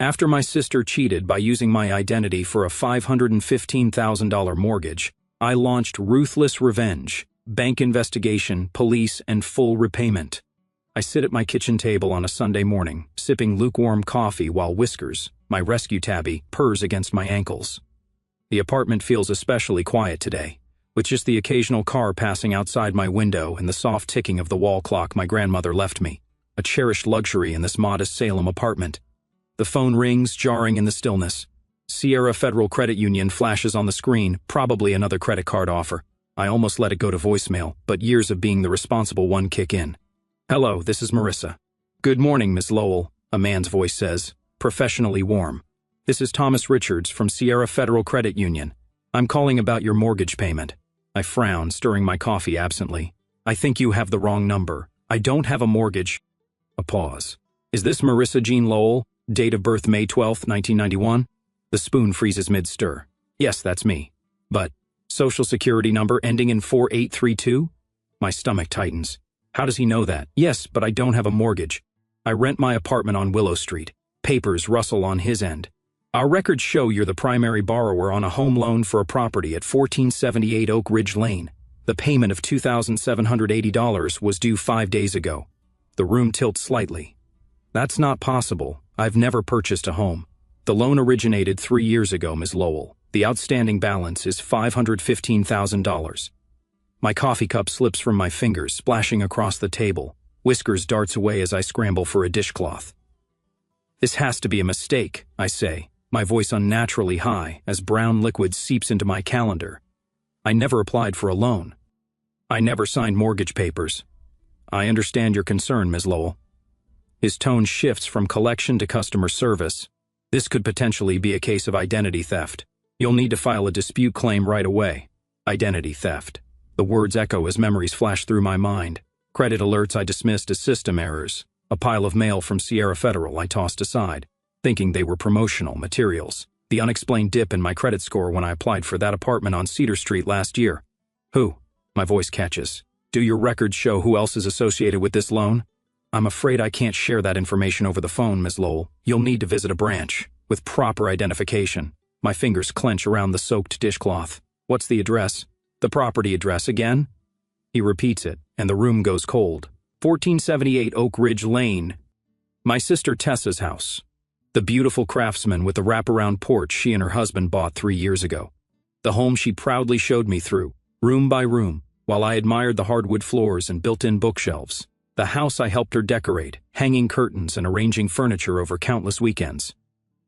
After my sister cheated by using my identity for a $515,000 mortgage, I launched Ruthless Revenge, bank investigation, police, and full repayment. I sit at my kitchen table on a Sunday morning, sipping lukewarm coffee while Whiskers, my rescue tabby, purrs against my ankles. The apartment feels especially quiet today, with just the occasional car passing outside my window and the soft ticking of the wall clock my grandmother left me, a cherished luxury in this modest Salem apartment. The phone rings, jarring in the stillness. Sierra Federal Credit Union flashes on the screen, probably another credit card offer. I almost let it go to voicemail, but years of being the responsible one kick in. "Hello, this is Marissa." "Good morning, Miss Lowell," a man's voice says, professionally warm. "This is Thomas Richards from Sierra Federal Credit Union. I'm calling about your mortgage payment." I frown, stirring my coffee absently. "I think you have the wrong number. I don't have a mortgage." A pause. "Is this Marissa Jean Lowell? Date of birth May 12, 1991? The spoon freezes mid-stir. "Yes, that's me. But, Social Security number ending in 4832? My stomach tightens. "How does he know that?" "Yes, but I don't have a mortgage. I rent my apartment on Willow Street." Papers rustle on his end. "Our records show you're the primary borrower on a home loan for a property at 1478 Oak Ridge Lane. The payment of $2,780 was due 5 days ago." The room tilts slightly. "That's not possible. I've never purchased a home. The loan originated 3 years ago, Ms. Lowell. The outstanding balance is $515,000. My coffee cup slips from my fingers, splashing across the table. Whiskers darts away as I scramble for a dishcloth. "This has to be a mistake," I say, my voice unnaturally high as brown liquid seeps into my calendar. "I never applied for a loan. I never signed mortgage papers." "I understand your concern, Ms. Lowell." His tone shifts from collection to customer service. "This could potentially be a case of identity theft. You'll need to file a dispute claim right away." Identity theft. The words echo as memories flash through my mind. Credit alerts I dismissed as system errors. A pile of mail from Sierra Federal I tossed aside, thinking they were promotional materials. The unexplained dip in my credit score when I applied for that apartment on Cedar Street last year. "Who?" My voice catches. "Do your records show who else is associated with this loan?" "I'm afraid I can't share that information over the phone, Ms. Lowell. You'll need to visit a branch, with proper identification." My fingers clench around the soaked dishcloth. "What's the address?" "The property address again?" He repeats it, and the room goes cold. 1478 Oak Ridge Lane. My sister Tessa's house. The beautiful craftsman with the wraparound porch she and her husband bought 3 years ago. The home she proudly showed me through, room by room, while I admired the hardwood floors and built-in bookshelves. The house I helped her decorate, hanging curtains and arranging furniture over countless weekends.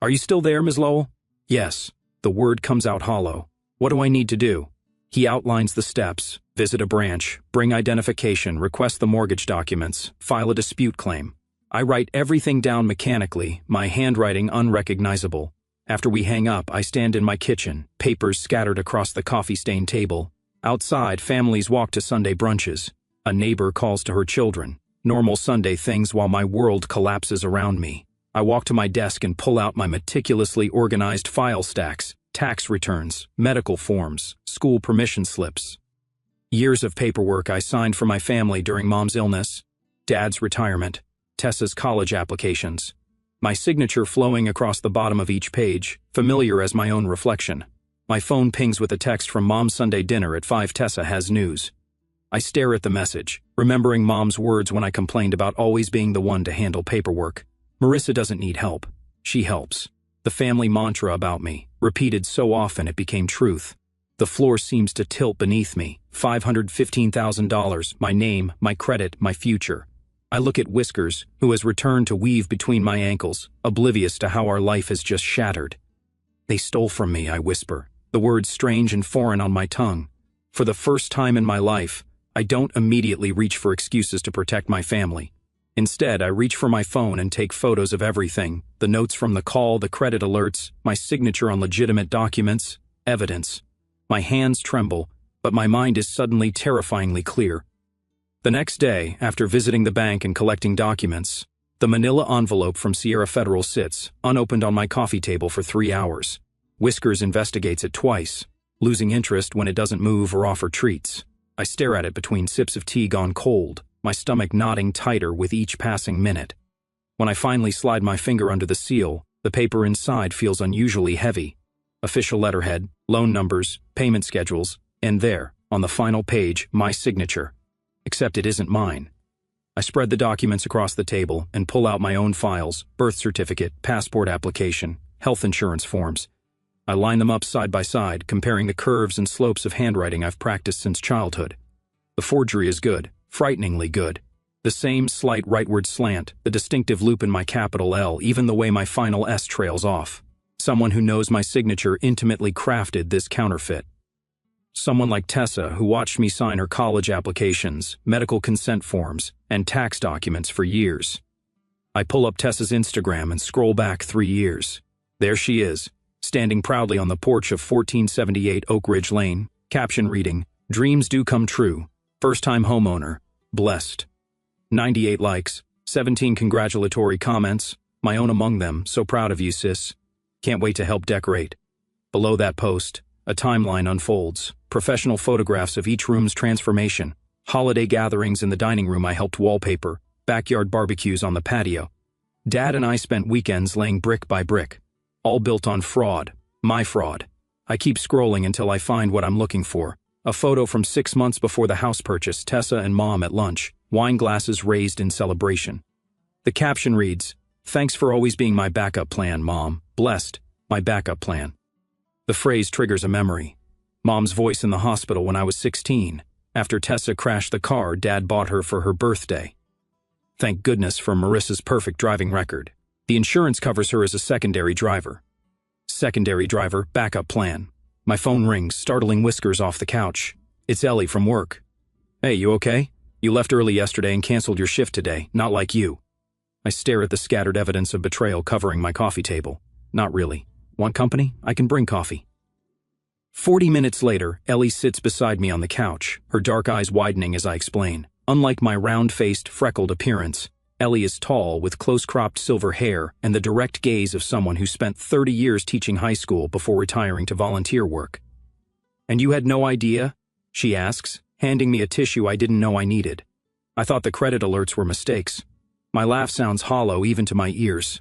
"Are you still there, Ms. Lowell?" "Yes." The word comes out hollow. "What do I need to do?" He outlines the steps: visit a branch, bring identification, request the mortgage documents, file a dispute claim. I write everything down mechanically, my handwriting unrecognizable. After we hang up, I stand in my kitchen, papers scattered across the coffee-stained table. Outside, families walk to Sunday brunches. A neighbor calls to her children. Normal Sunday things while my world collapses around me. I walk to my desk and pull out my meticulously organized file stacks, tax returns, medical forms, school permission slips. Years of paperwork I signed for my family during Mom's illness, Dad's retirement, Tessa's college applications. My signature flowing across the bottom of each page, familiar as my own reflection. My phone pings with a text from Mom's Sunday dinner at 5. "Tessa has news." I stare at the message, remembering Mom's words when I complained about always being the one to handle paperwork. Marissa doesn't need help. She helps. The family mantra about me, repeated so often it became truth. The floor seems to tilt beneath me. $515,000, my name, my credit, my future. I look at Whiskers, who has returned to weave between my ankles, oblivious to how our life has just shattered. "They stole from me," I whisper, the words strange and foreign on my tongue. For the first time in my life, I don't immediately reach for excuses to protect my family. Instead, I reach for my phone and take photos of everything: the notes from the call, the credit alerts, my signature on legitimate documents, evidence. My hands tremble, but my mind is suddenly terrifyingly clear. The next day, after visiting the bank and collecting documents, the manila envelope from Sierra Federal sits, unopened on my coffee table for 3 hours. Whiskers investigates it twice, losing interest when it doesn't move or offer treats. I stare at it between sips of tea gone cold, my stomach knotting tighter with each passing minute. When I finally slide my finger under the seal, The paper inside feels unusually heavy. Official letterhead, loan numbers, payment schedules, and there, on the final page, my signature. Except it isn't mine. I spread the documents across the table and pull out my own files, birth certificate, passport application, health insurance forms. I line them up side by side, comparing the curves and slopes of handwriting I've practiced since childhood. The forgery is good, frighteningly good. The same slight rightward slant, the distinctive loop in my capital L, even the way my final S trails off. Someone who knows my signature intimately crafted this counterfeit. Someone like Tessa, who watched me sign her college applications, medical consent forms, and tax documents for years. I pull up Tessa's Instagram and scroll back 3 years. There she is, standing proudly on the porch of 1478 Oak Ridge Lane, caption reading, "Dreams do come true. First-time homeowner. Blessed." 98 likes, 17 congratulatory comments, my own among them, "So proud of you, sis. Can't wait to help decorate." Below that post, a timeline unfolds, professional photographs of each room's transformation, holiday gatherings in the dining room I helped wallpaper, backyard barbecues on the patio. Dad and I spent weekends laying brick by brick, all built on fraud, my fraud. I keep scrolling until I find what I'm looking for. A photo from 6 months before the house purchase, Tessa and Mom at lunch, wine glasses raised in celebration. The caption reads, "Thanks for always being my backup plan, Mom. Blessed, my backup plan." The phrase triggers a memory. Mom's voice in the hospital when I was 16. After Tessa crashed the car Dad bought her for her birthday. Thank goodness for Marissa's perfect driving record. The insurance covers her as a secondary driver. Secondary driver, backup plan. My phone rings, startling whiskers off the couch. It's Ellie from work. "Hey, you okay? You left early yesterday and canceled your shift today, not like you." I stare at the scattered evidence of betrayal covering my coffee table. Not really. Want company? I can bring coffee. 40 minutes later, Ellie sits beside me on the couch, her dark eyes widening as I explain. Unlike my round-faced, freckled appearance, Ellie is tall with close-cropped silver hair and the direct gaze of someone who spent 30 years teaching high school before retiring to volunteer work. "And you had no idea?" she asks, handing me a tissue I didn't know I needed. I thought the credit alerts were mistakes. My laugh sounds hollow even to my ears.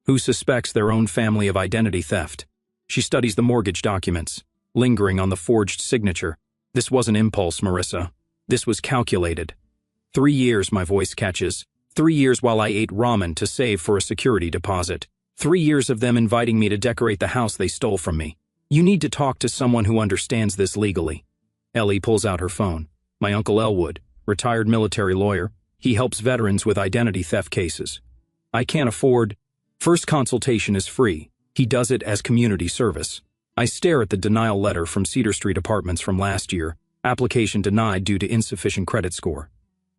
Who suspects their own family of identity theft? She studies the mortgage documents, lingering on the forged signature. This wasn't impulse, Marissa. This was calculated. 3 years, my voice catches. 3 years while I ate ramen to save for a security deposit. 3 years of them inviting me to decorate the house they stole from me. You need to talk to someone who understands this legally. Ellie pulls out her phone. My Uncle Elwood, retired military lawyer. He helps veterans with identity theft cases. I can't afford. First consultation is free. He does it as community service. I stare at the denial letter from Cedar Street Apartments from last year. Application denied due to insufficient credit score.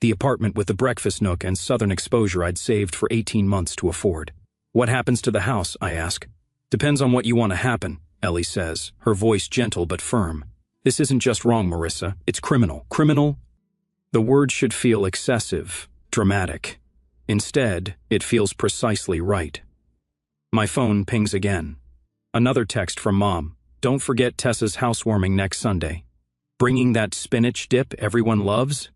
The apartment with the breakfast nook and southern exposure I'd saved for 18 months to afford. What happens to the house, I ask. Depends on what you want to happen, Ellie says, her voice gentle but firm. This isn't just wrong, Marissa. It's criminal. Criminal? The word should feel excessive, dramatic. Instead, it feels precisely right. My phone pings again. Another text from Mom. Don't forget Tessa's housewarming next Sunday. Bringing that spinach dip everyone loves?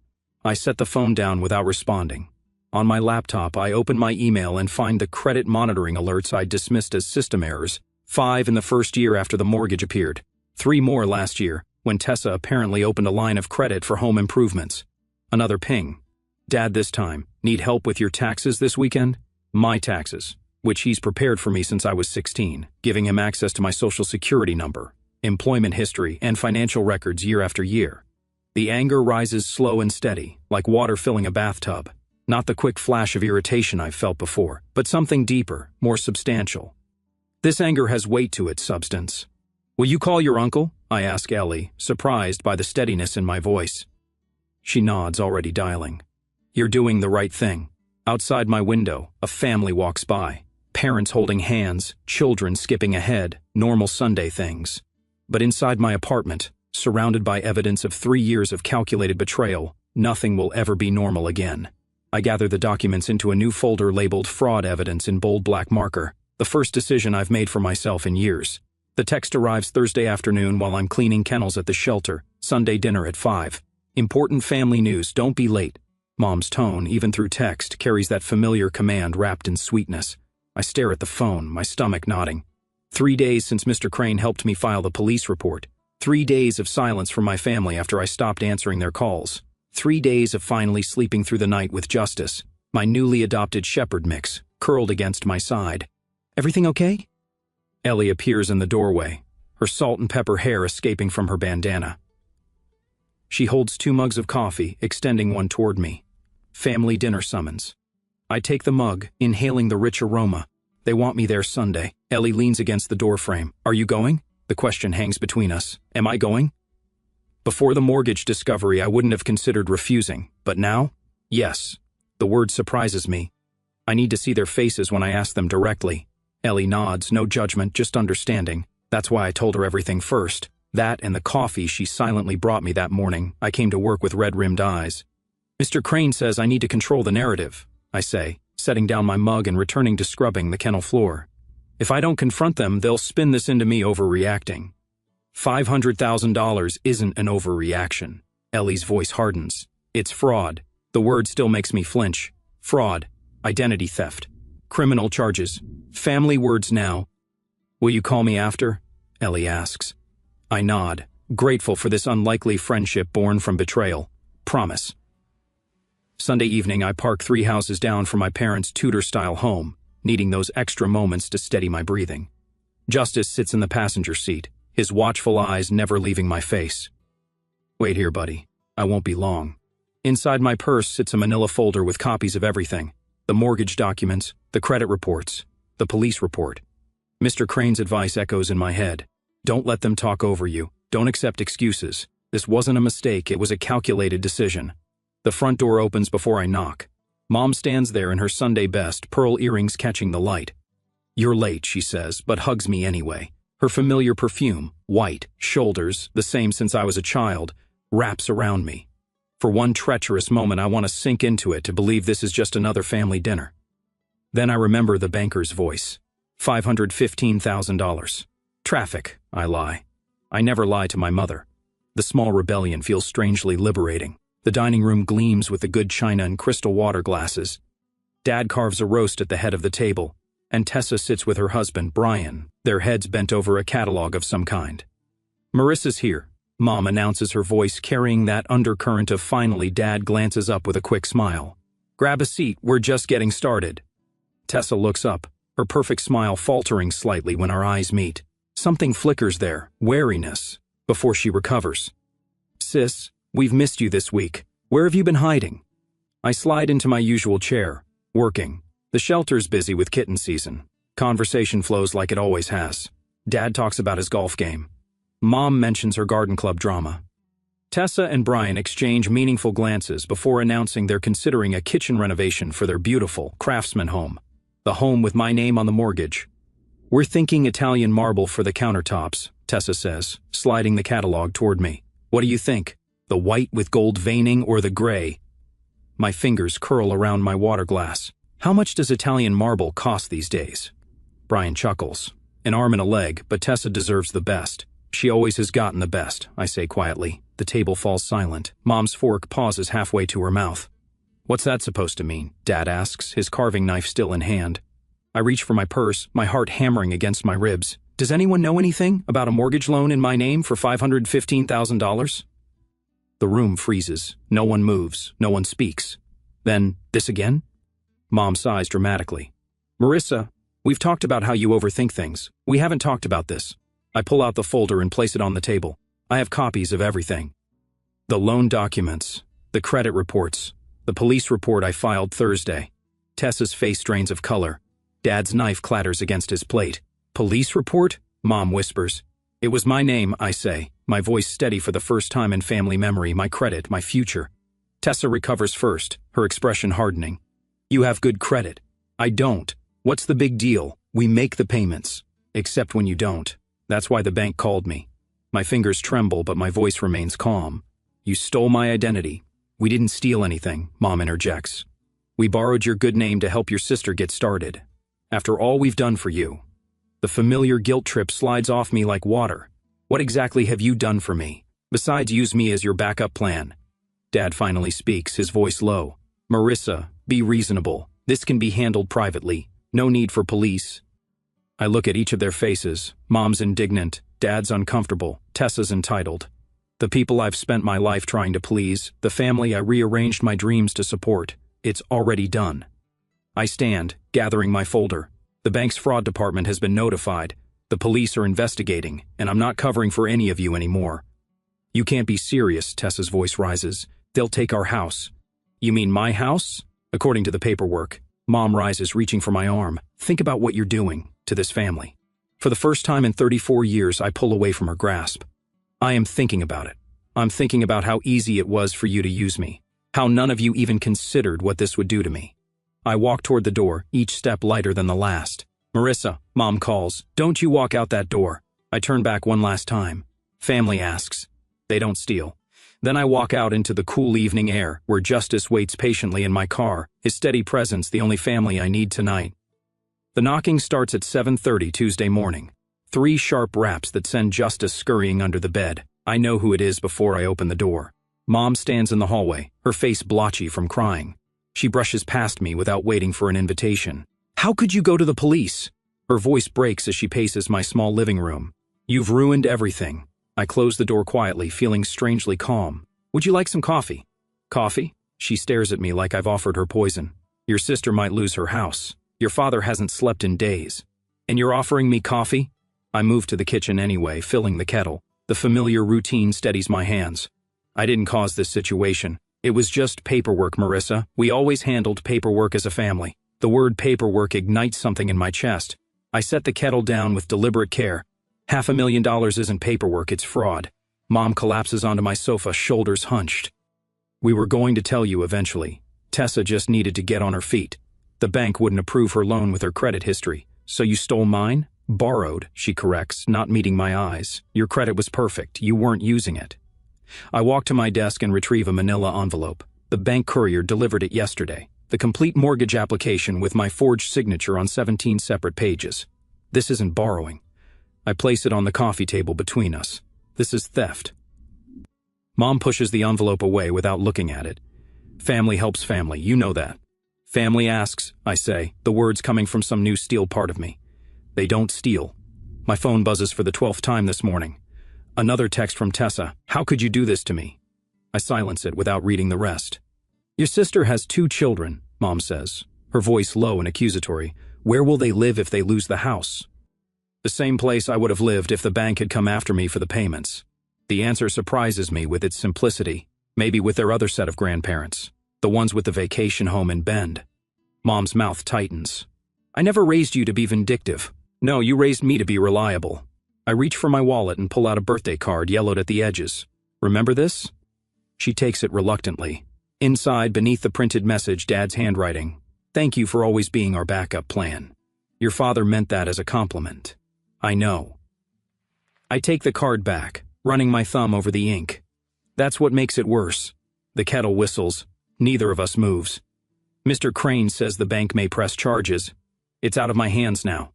I set the phone down without responding. On my laptop, I open my email and find the credit monitoring alerts I dismissed as system errors. 5 in the first year after the mortgage appeared. 3 more last year, when Tessa apparently opened a line of credit for home improvements. Another ping. Dad, this time. Need help with your taxes this weekend? My taxes, which he's prepared for me since I was 16, giving him access to my social security number, employment history, and financial records year after year. The anger rises slow and steady, like water filling a bathtub. Not the quick flash of irritation I've felt before, but something deeper, more substantial. This anger has weight to its substance. Will you call your uncle? I ask Ellie, surprised by the steadiness in my voice. She nods, already dialing. You're doing the right thing. Outside my window, a family walks by. Parents holding hands, children skipping ahead, normal Sunday things. But inside my apartment, surrounded by evidence of 3 years of calculated betrayal, nothing will ever be normal again. I gather the documents into a new folder labeled Fraud Evidence in bold black marker, the first decision I've made for myself in years. The text arrives Thursday afternoon while I'm cleaning kennels at the shelter, Sunday dinner at 5. Important family news, don't be late. Mom's tone, even through text, carries that familiar command wrapped in sweetness. I stare at the phone, my stomach knotting. 3 days since Mr. Crane helped me file the police report. 3 days of silence from my family after I stopped answering their calls. 3 days of finally sleeping through the night with Justice, my newly adopted shepherd mix, curled against my side. Everything okay? Ellie appears in the doorway, her salt and pepper hair escaping from her bandana. She holds 2 mugs of coffee, extending one toward me. Family dinner summons. I take the mug, inhaling the rich aroma. They want me there Sunday. Ellie leans against the doorframe. Are you going? The question hangs between us. Am I going? Before the mortgage discovery, I wouldn't have considered refusing. But now? Yes. The word surprises me. I need to see their faces when I ask them directly. Ellie nods, no judgment, just understanding. That's why I told her everything first. That and the coffee she silently brought me that morning. I came to work with red-rimmed eyes. Mr. Crane says I need to control the narrative, I say, setting down my mug and returning to scrubbing the kennel floor. If I don't confront them, they'll spin this into me overreacting. $500,000 isn't an overreaction. Ellie's voice hardens. It's fraud. The word still makes me flinch. Fraud. Identity theft. Criminal charges. Family words now. Will you call me after? Ellie asks. I nod, grateful for this unlikely friendship born from betrayal. Promise. Sunday evening, I park 3 houses down from my parents' Tudor-style home, needing those extra moments to steady my breathing. Justice sits in the passenger seat, his watchful eyes never leaving my face. Wait here, buddy. I won't be long. Inside my purse sits a manila folder with copies of everything. The mortgage documents, the credit reports, the police report. Mr. Crane's advice echoes in my head. Don't let them talk over you. Don't accept excuses. This wasn't a mistake, it was a calculated decision. The front door opens before I knock. Mom stands there in her Sunday best, pearl earrings catching the light. You're late, she says, but hugs me anyway. Her familiar perfume, white, shoulders, the same since I was a child, wraps around me. For one treacherous moment, I want to sink into it to believe this is just another family dinner. Then I remember the banker's voice. $515,000. Traffic, I lie. I never lie to my mother. The small rebellion feels strangely liberating. The dining room gleams with the good china and crystal water glasses. Dad carves a roast at the head of the table, and Tessa sits with her husband, Brian, their heads bent over a catalog of some kind. Marissa's here, Mom announces, her voice carrying that undercurrent of finally. Dad glances up with a quick smile. Grab a seat, we're just getting started. Tessa looks up, her perfect smile faltering slightly when our eyes meet. Something flickers there, wariness, before she recovers. Sis, we've missed you this week. Where have you been hiding? I slide into my usual chair, working. The shelter's busy with kitten season. Conversation flows like it always has. Dad talks about his golf game. Mom mentions her garden club drama. Tessa and Brian exchange meaningful glances before announcing they're considering a kitchen renovation for their beautiful craftsman home. The home with my name on the mortgage. We're thinking Italian marble for the countertops, Tessa says, sliding the catalog toward me. What do you think? The white with gold veining or the gray? My fingers curl around my water glass. How much does Italian marble cost these days? Brian chuckles. An arm and a leg, but Tessa deserves the best. She always has gotten the best, I say quietly. The table falls silent. Mom's fork pauses halfway to her mouth. What's that supposed to mean? Dad asks, his carving knife still in hand. I reach for my purse, my heart hammering against my ribs. Does anyone know anything about a mortgage loan in my name for $515,000? The room freezes. No one moves. No one speaks. Then, this again? Mom sighs dramatically. Marissa, we've talked about how you overthink things. We haven't talked about this. I pull out the folder and place it on the table. I have copies of everything. The loan documents, the credit reports, the police report I filed Thursday. Tessa's face drains of color. Dad's knife clatters against his plate. Police report? Mom whispers. It was my name, I say, my voice steady for the first time in family memory, my credit, my future. Tessa recovers first, her expression hardening. You have good credit. I don't. What's the big deal? We make the payments. Except when you don't. That's why the bank called me. My fingers tremble, but my voice remains calm. You stole my identity. We didn't steal anything, Mom interjects. We borrowed your good name to help your sister get started. After all we've done for you. The familiar guilt trip slides off me like water. What exactly have you done for me, besides use me as your backup plan? Dad finally speaks, his voice low. Marissa, be reasonable. This can be handled privately. No need for police. I look at each of their faces. Mom's indignant, Dad's uncomfortable, Tessa's entitled. The people I've spent my life trying to please, the family I rearranged my dreams to support. It's already done. I stand, gathering my folder. The bank's fraud department has been notified. The police are investigating, and I'm not covering for any of you anymore. You can't be serious, Tessa's voice rises. They'll take our house. You mean my house? According to the paperwork. Mom rises, reaching for my arm. Think about what you're doing to this family. For the first time in 34 years, I pull away from her grasp. I am thinking about it. I'm thinking about how easy it was for you to use me. How none of you even considered what this would do to me. I walk toward the door, each step lighter than the last. Marissa, Mom calls. Don't you walk out that door. I turn back one last time. Family asks. They don't steal. Then I walk out into the cool evening air, where Justice waits patiently in my car, his steady presence the only family I need tonight. The knocking starts at 7:30 Tuesday morning. 3 sharp raps that send Justice scurrying under the bed. I know who it is before I open the door. Mom stands in the hallway, her face blotchy from crying. She brushes past me without waiting for an invitation. How could you go to the police? Her voice breaks as she paces my small living room. You've ruined everything. I close the door quietly, feeling strangely calm. Would you like some coffee? Coffee? She stares at me like I've offered her poison. Your sister might lose her house. Your father hasn't slept in days. And you're offering me coffee? I move to the kitchen anyway, filling the kettle. The familiar routine steadies my hands. I didn't cause this situation. It was just paperwork, Marissa. We always handled paperwork as a family. The word paperwork ignites something in my chest. I set the kettle down with deliberate care. $500,000 isn't paperwork, it's fraud. Mom collapses onto my sofa, shoulders hunched. We were going to tell you eventually. Tessa just needed to get on her feet. The bank wouldn't approve her loan with her credit history. So you stole mine? Borrowed, she corrects, not meeting my eyes. Your credit was perfect. You weren't using it. I walk to my desk and retrieve a manila envelope. The bank courier delivered it yesterday. The complete mortgage application with my forged signature on 17 separate pages. This isn't borrowing. I place it on the coffee table between us. This is theft. Mom pushes the envelope away without looking at it. Family helps family, you know that. Family asks, I say, the words coming from some new steel part of me. They don't steal. My phone buzzes for the 12th time this morning. Another text from Tessa. How could you do this to me? I silence it without reading the rest. Your sister has 2 children, Mom says, her voice low and accusatory. Where will they live if they lose the house? The same place I would have lived if the bank had come after me for the payments. The answer surprises me with its simplicity, maybe with their other set of grandparents, the ones with the vacation home in Bend. Mom's mouth tightens. I never raised you to be vindictive. No, you raised me to be reliable. I reach for my wallet and pull out a birthday card yellowed at the edges. Remember this? She takes it reluctantly. Inside, beneath the printed message, Dad's handwriting. Thank you for always being our backup plan. Your father meant that as a compliment. I know. I take the card back, running my thumb over the ink. That's what makes it worse. The kettle whistles. Neither of us moves. Mr. Crane says the bank may press charges. It's out of my hands now.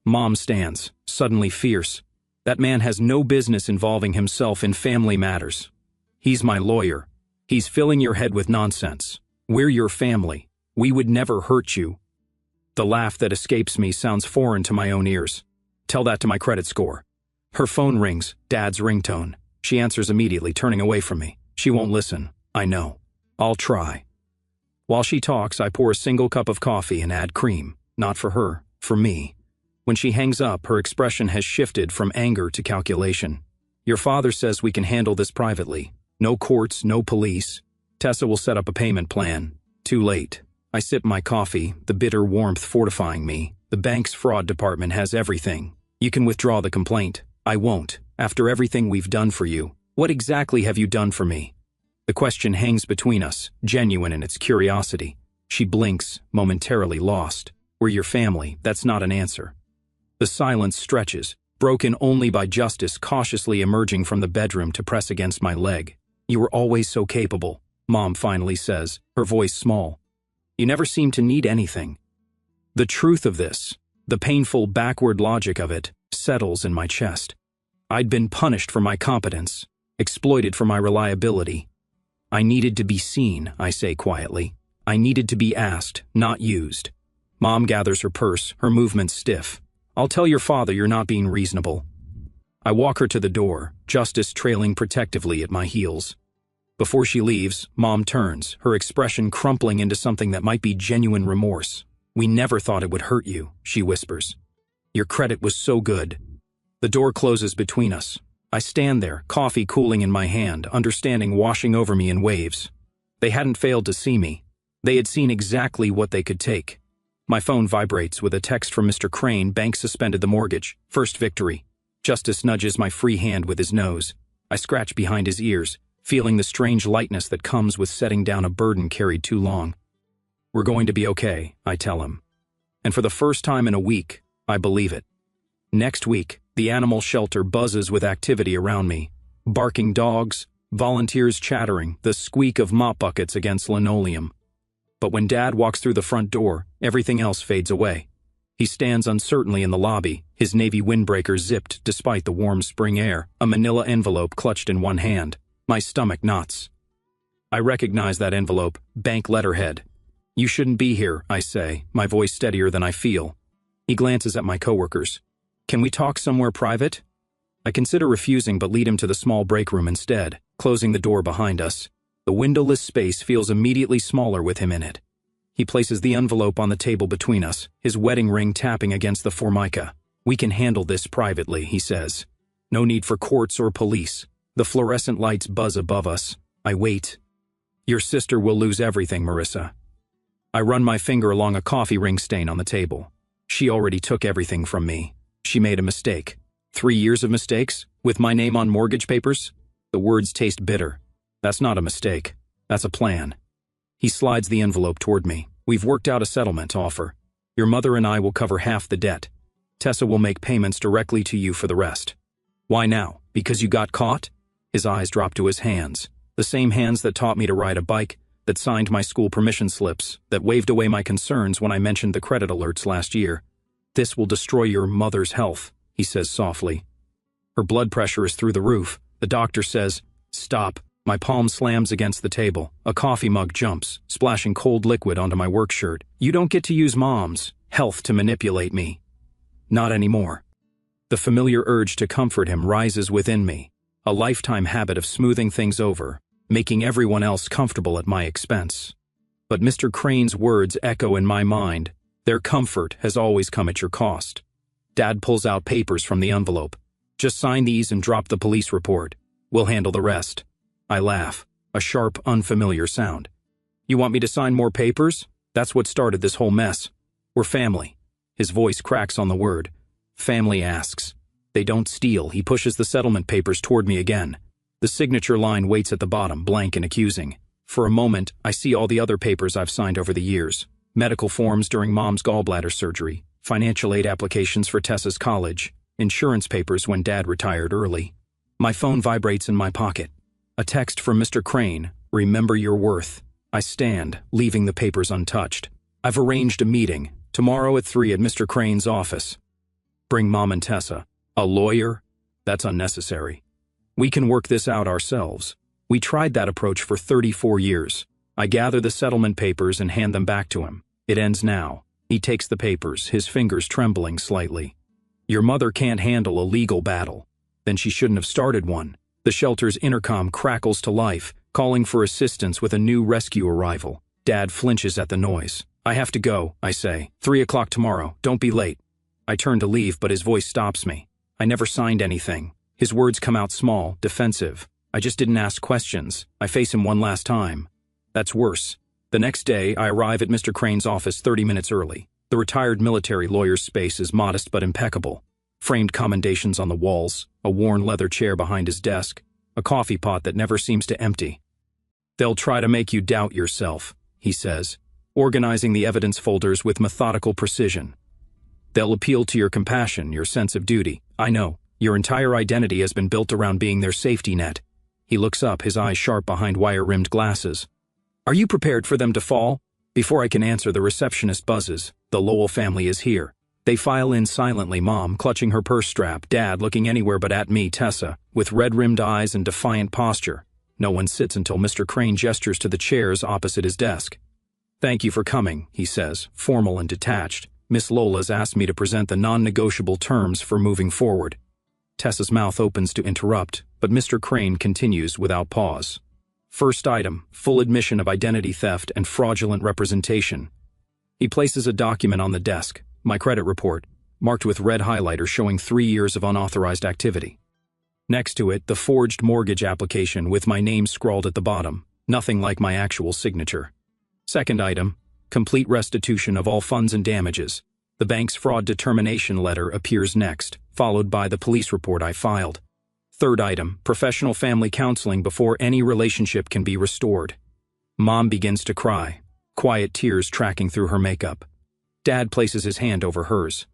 Mom stands, suddenly fierce. That man has no business involving himself in family matters. He's my lawyer. He's filling your head with nonsense. We're your family. We would never hurt you. The laugh that escapes me sounds foreign to my own ears. Tell that to my credit score. Her phone rings, Dad's ringtone. She answers immediately, turning away from me. She won't listen. I know. I'll try. While she talks, I pour a single cup of coffee and add cream. Not for her, for me. When she hangs up, her expression has shifted from anger to calculation. Your father says we can handle this privately. No courts, no police. Tessa will set up a payment plan. Too late. I sip my coffee, the bitter warmth fortifying me. The bank's fraud department has everything. You can withdraw the complaint. I won't. After everything we've done for you, what exactly have you done for me? The question hangs between us, genuine in its curiosity. She blinks, momentarily lost. We're your family, that's not an answer. The silence stretches, broken only by Justice cautiously emerging from the bedroom to press against my leg. You were always so capable, Mom finally says, her voice small. You never seemed to need anything. The truth of this, the painful backward logic of it, settles in my chest. I'd been punished for my competence, exploited for my reliability. I needed to be seen, I say quietly. I needed to be asked, not used. Mom gathers her purse, her movements stiff. I'll tell your father you're not being reasonable. I walk her to the door, Justice trailing protectively at my heels. Before she leaves, Mom turns, her expression crumpling into something that might be genuine remorse. We never thought it would hurt you, she whispers. Your credit was so good. The door closes between us. I stand there, coffee cooling in my hand, understanding washing over me in waves. They hadn't failed to see me. They had seen exactly what they could take. My phone vibrates with a text from Mr. Crane. Bank suspended the mortgage. First victory. Justice nudges my free hand with his nose. I scratch behind his ears, feeling the strange lightness that comes with setting down a burden carried too long. We're going to be okay, I tell him. And for the first time in a week, I believe it. Next week, the animal shelter buzzes with activity around me. Barking dogs, volunteers chattering, the squeak of mop buckets against linoleum. But when Dad walks through the front door, everything else fades away. He stands uncertainly in the lobby, his navy windbreaker zipped despite the warm spring air, a manila envelope clutched in one hand. My stomach knots. I recognize that envelope, bank letterhead. You shouldn't be here, I say, my voice steadier than I feel. He glances at my coworkers. Can we talk somewhere private? I consider refusing but lead him to the small break room instead, closing the door behind us. The windowless space feels immediately smaller with him in it. He places the envelope on the table between us, his wedding ring tapping against the formica. We can handle this privately, he says. No need for courts or police. The fluorescent lights buzz above us. I wait. Your sister will lose everything, Marissa. I run my finger along a coffee ring stain on the table. She already took everything from me. She made a mistake. 3 years of mistakes? With my name on mortgage papers? The words taste bitter. That's not a mistake. That's a plan. He slides the envelope toward me. We've worked out a settlement offer. Your mother and I will cover half the debt. Tessa will make payments directly to you for the rest. Why now? Because you got caught? His eyes drop to his hands. The same hands that taught me to ride a bike, that signed my school permission slips, that waved away my concerns when I mentioned the credit alerts last year. This will destroy your mother's health, he says softly. Her blood pressure is through the roof. The doctor says, stop. My palm slams against the table. A coffee mug jumps, splashing cold liquid onto my work shirt. You don't get to use Mom's health to manipulate me. Not anymore. The familiar urge to comfort him rises within me, a lifetime habit of smoothing things over, making everyone else comfortable at my expense. But Mr. Crane's words echo in my mind. Their comfort has always come at your cost. Dad pulls out papers from the envelope. Just sign these and drop the police report. We'll handle the rest. I laugh, a sharp, unfamiliar sound. You want me to sign more papers? That's what started this whole mess. We're family. His voice cracks on the word. Family asks. They don't steal. He pushes the settlement papers toward me again. The signature line waits at the bottom, blank and accusing. For a moment, I see all the other papers I've signed over the years. Medical forms during Mom's gallbladder surgery, financial aid applications for Tessa's college, insurance papers when Dad retired early. My phone vibrates in my pocket. A text from Mr. Crane, remember your worth. I stand, leaving the papers untouched. I've arranged a meeting, tomorrow at 3 at Mr. Crane's office. Bring Mom and Tessa. A lawyer? That's unnecessary. We can work this out ourselves. We tried that approach for 34 years. I gather the settlement papers and hand them back to him. It ends now. He takes the papers, his fingers trembling slightly. Your mother can't handle a legal battle. Then she shouldn't have started one. The shelter's intercom crackles to life, calling for assistance with a new rescue arrival. Dad flinches at the noise. I have to go, I say. 3 o'clock tomorrow. Don't be late. I turn to leave, but his voice stops me. I never signed anything. His words come out small, defensive. I just didn't ask questions. I face him one last time. That's worse. The next day, I arrive at Mr. Crane's office 30 minutes early. The retired military lawyer's space is modest but impeccable. Framed commendations on the walls, a worn leather chair behind his desk, a coffee pot that never seems to empty. They'll try to make you doubt yourself, he says, organizing the evidence folders with methodical precision. They'll appeal to your compassion, your sense of duty. I know, your entire identity has been built around being their safety net. He looks up, his eyes sharp behind wire-rimmed glasses. Are you prepared for them to fall? Before I can answer, the receptionist buzzes. The Lowell family is here. They file in silently, Mom clutching her purse strap, Dad looking anywhere but at me, Tessa, with red-rimmed eyes and defiant posture. No one sits until Mr. Crane gestures to the chairs opposite his desk. "Thank you for coming," he says, formal and detached. "Miss Lola's asked me to present the non-negotiable terms for moving forward." Tessa's mouth opens to interrupt, but Mr. Crane continues without pause. First item, full admission of identity theft and fraudulent representation. He places a document on the desk, my credit report, marked with red highlighter showing 3 years of unauthorized activity. Next to it, the forged mortgage application with my name scrawled at the bottom, nothing like my actual signature. Second item, complete restitution of all funds and damages. The bank's fraud determination letter appears next, followed by the police report I filed. Third item, professional family counseling before any relationship can be restored. Mom begins to cry, quiet tears tracking through her makeup. Dad places his hand over hers.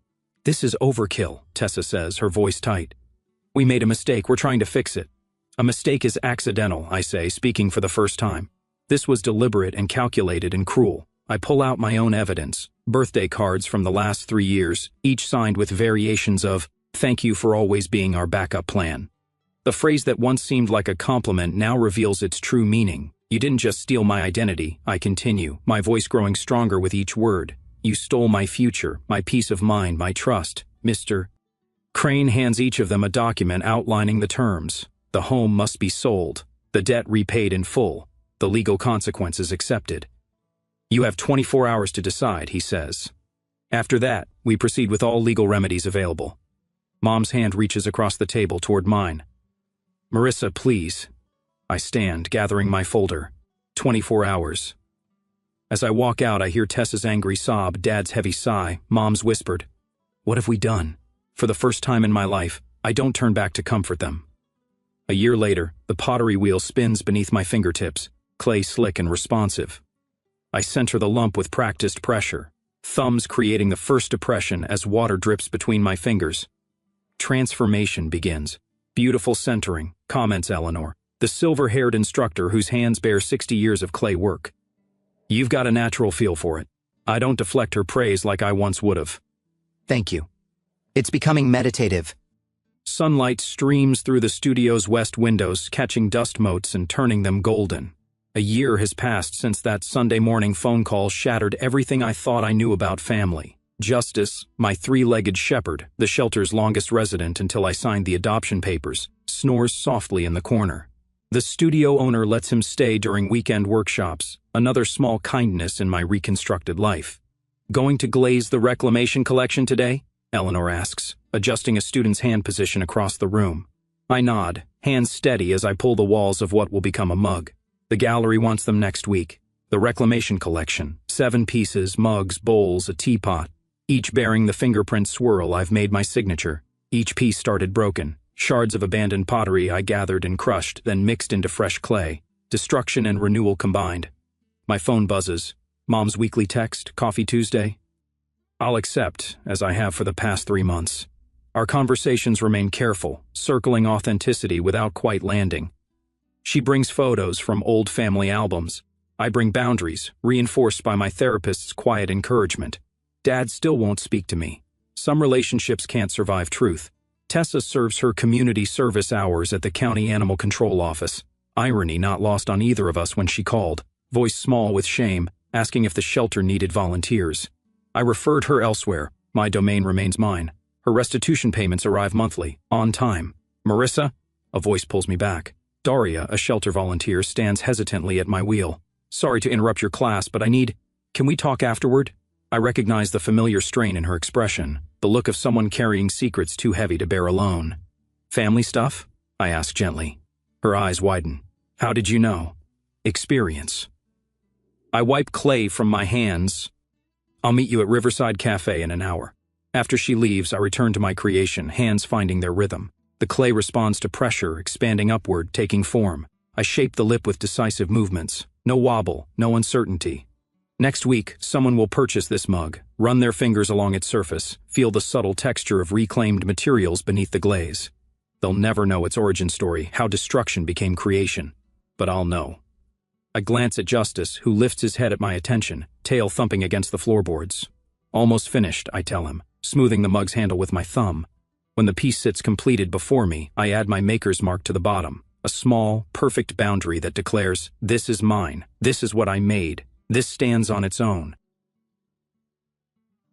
"This is overkill," Tessa says, her voice tight. "We made a mistake, we're trying to fix it." "A mistake is accidental," I say, speaking for the first time. "This was deliberate and calculated and cruel." I pull out my own evidence, birthday cards from the last 3 years, each signed with variations of, "Thank you for always being our backup plan." The phrase that once seemed like a compliment now reveals its true meaning. "You didn't just steal my identity," I continue, my voice growing stronger with each word. "You stole my future, my peace of mind, my trust, Mr. Crane." Hands each of them a document outlining the terms. The home must be sold, the debt repaid in full, the legal consequences accepted. "You have 24 hours to decide," he says. "After that, we proceed with all legal remedies available." Mom's hand reaches across the table toward mine. "Marissa, please." I stand, gathering my folder. 24 hours. As I walk out, I hear Tessa's angry sob, Dad's heavy sigh, Mom's whispered, "What have we done?" For the first time in my life, I don't turn back to comfort them. A year later, the pottery wheel spins beneath my fingertips, clay slick and responsive. I center the lump with practiced pressure, thumbs creating the first depression as water drips between my fingers. Transformation begins. "Beautiful centering," comments Eleanor, the silver-haired instructor whose hands bear 60 years of clay work. "You've got a natural feel for it." I don't deflect her praise like I once would have. "Thank you. It's becoming meditative." Sunlight streams through the studio's west windows, catching dust motes and turning them golden. A year has passed since that Sunday morning phone call shattered everything I thought I knew about family. Justice, my 3-legged shepherd, the shelter's longest resident until I signed the adoption papers, snores softly in the corner. The studio owner lets him stay during weekend workshops, another small kindness in my reconstructed life. "Going to glaze the reclamation collection today?" Eleanor asks, adjusting a student's hand position across the room. I nod, hands steady as I pull the walls of what will become a mug. The gallery wants them next week. The reclamation collection, 7 pieces, mugs, bowls, a teapot, each bearing the fingerprint swirl I've made my signature. Each piece started broken, shards of abandoned pottery I gathered and crushed, then mixed into fresh clay. Destruction and renewal combined. My phone buzzes. Mom's weekly text, "Coffee Tuesday?" I'll accept, as I have for the past 3 months. Our conversations remain careful, circling authenticity without quite landing. She brings photos from old family albums. I bring boundaries, reinforced by my therapist's quiet encouragement. Dad still won't speak to me. Some relationships can't survive truth. Tessa serves her community service hours at the county animal control office. Irony not lost on either of us when she called, voice small with shame, asking if the shelter needed volunteers. I referred her elsewhere. My domain remains mine. Her restitution payments arrive monthly, on time. "Marissa?" A voice pulls me back. Daria, a shelter volunteer, stands hesitantly at my wheel. "Sorry to interrupt your class, but can we talk afterward?" I recognize the familiar strain in her expression, the look of someone carrying secrets too heavy to bear alone. "Family stuff?" I ask gently. Her eyes widen. "How did you know?" "Experience." I wipe clay from my hands. "I'll meet you at Riverside Cafe in an hour." After she leaves, I return to my creation, hands finding their rhythm. The clay responds to pressure, expanding upward, taking form. I shape the lip with decisive movements. No wobble, no uncertainty. Next week, someone will purchase this mug, run their fingers along its surface, feel the subtle texture of reclaimed materials beneath the glaze. They'll never know its origin story, how destruction became creation. But I'll know. I glance at Justice, who lifts his head at my attention, tail thumping against the floorboards. "Almost finished," I tell him, smoothing the mug's handle with my thumb. When the piece sits completed before me, I add my maker's mark to the bottom, a small, perfect boundary that declares, "This is mine, this is what I made." This stands on its own.